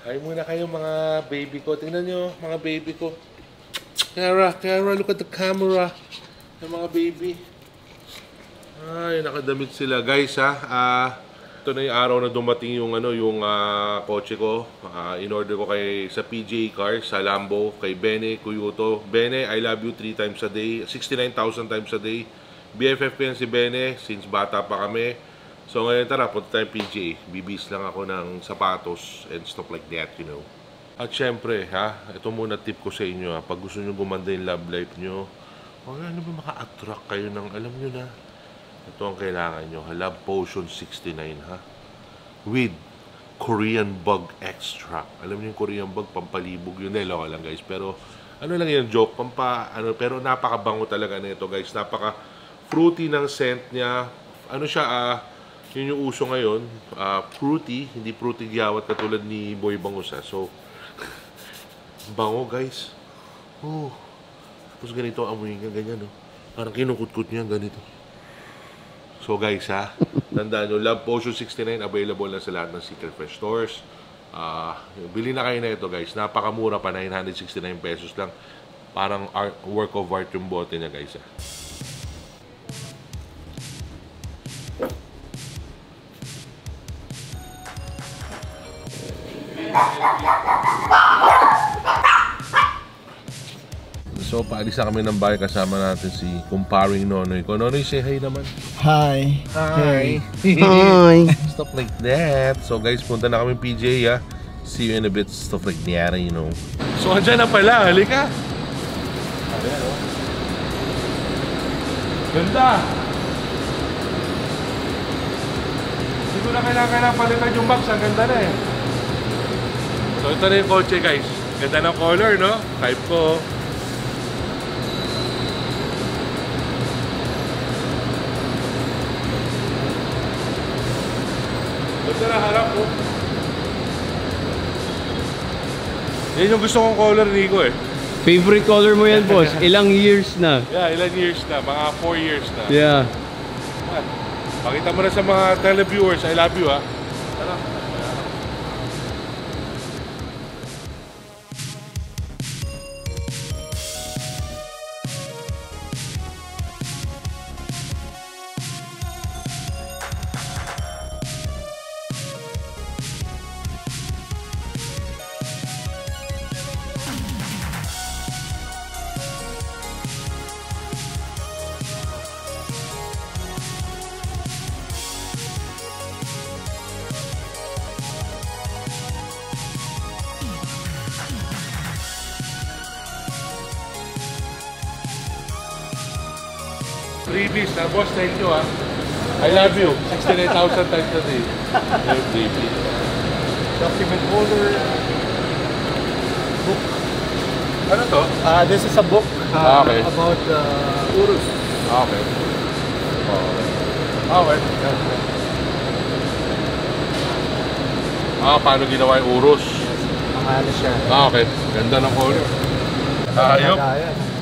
Hi muna kayo mga baby ko. Tingnan nyo, mga baby ko. Kara, look at the camera. Yung mga baby. Ay, nakadamit sila. Guys, ito na yung araw na dumating yung, kotse ko. In-order ko sa PJ Cars, sa Lambo, kay Bene Cuyuto. Bene, I love you 3 times a day. 69,000 times a day. BFF ko yan si Bene, since bata pa kami. So ngayon tara, punta tayong PGA. Bibis lang ako ng sapatos and stuff like that, you know. At syempre, ito muna tip ko sa inyo, pag gusto nyo gumanda yung love life nyo, ano ba maka-attract kayo ng, alam nyo na, ito ang kailangan nyo, Love Potion 69, with Korean Bug Extract. Alam nyo yung Korean Bug, pampalibog yun, loka lang guys. Pero, ano lang yan, joke, pero napakabango talaga nito guys. Napaka-fruity ng scent niya. Ano siya, yun yung uso ngayon, fruity, hindi fruity giyawat katulad ni Boy Bangus. So, bango guys. Tapos ganito amoy niya, ganyan, no? Parang kinukutkut niya, ganito. So guys, tandaan nyo, Love Potion 69, available na sa lahat ng Secret Fresh stores. Bili na kayo na ito guys, napakamura pa, 969 pesos lang. Parang work of art yung bote niya guys. So, paalis na kami ng bahay kasama natin si Kumparing Nonoy ko. Nonoy, say hi naman. Hi. Hi. Hi. Stuff like that. So guys, punta na kami PJ, See you in a bit. Stuff like that, you know. So, andyan na pala. Halika. Ayan, oh. Ganda. Hindi ko na kailangan palitan yung box. Ang ganda na eh. So, ito na yung kotse guys. Ganda ng color, no? Type ko. Ganda na harap ko. Yan yung gusto kong color, Rico eh. Favorite color mo yan, boss? Ilang years na? Yeah, ilang years na. Mga 4 years na. Yeah. Pakita mo na sa mga televiewers. I love you, Tara. Freebies na, boss, thank you I love you. 69,000 times a day. Freebies. Document holder. Book. Ano to? This is a book okay. About Urus. Okay. Okay. Paano ginawa yung Urus? Ano siya? Okay. Ganda ng color. Ayop.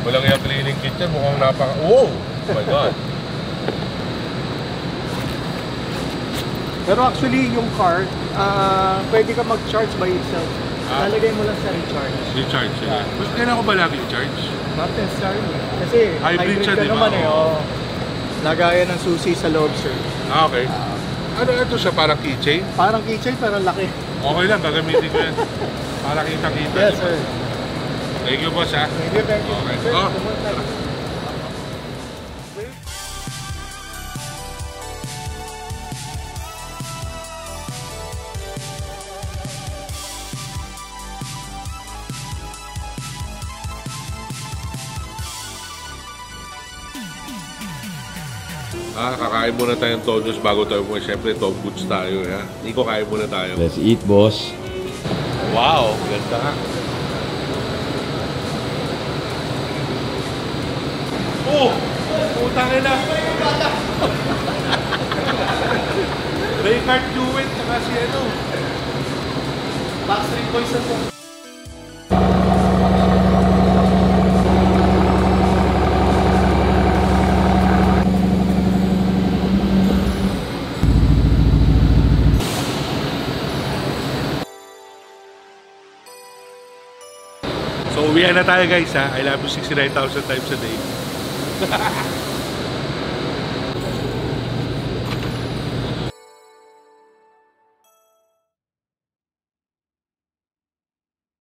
Walang yung cleaning kit yan. Mukhang napaka... Oh! Oh my God. Pero actually, yung car, pwede ka mag-charge by itself. Lalagay mo lang sa recharge. Recharge, yeah. Mas kailangan ko ba lagi i-charge? Not necessarily. Kasi hybrid siya, ka naman Lagayan ng susi sa loob, sir. Okay. Ano ito siya? Parang keychain? Parang keychain, pero laki. Okay lang, gagamitin ko yan. Para kita-kita. Yes, sir. Thank you, boss, Thank you, thank you. Okay. Sir, kakain muna tayong Tonyo's bago tayo mo. Siyempre, Tom Boots tayo, Nico, kain muna tayo. Let's eat, boss. Wow, ganda nga. Oh! Putang ina! Raycard Jewett, saka si Backstreet Boys na po. So, uwian na tayo guys ha. I love you 69,000 times a day.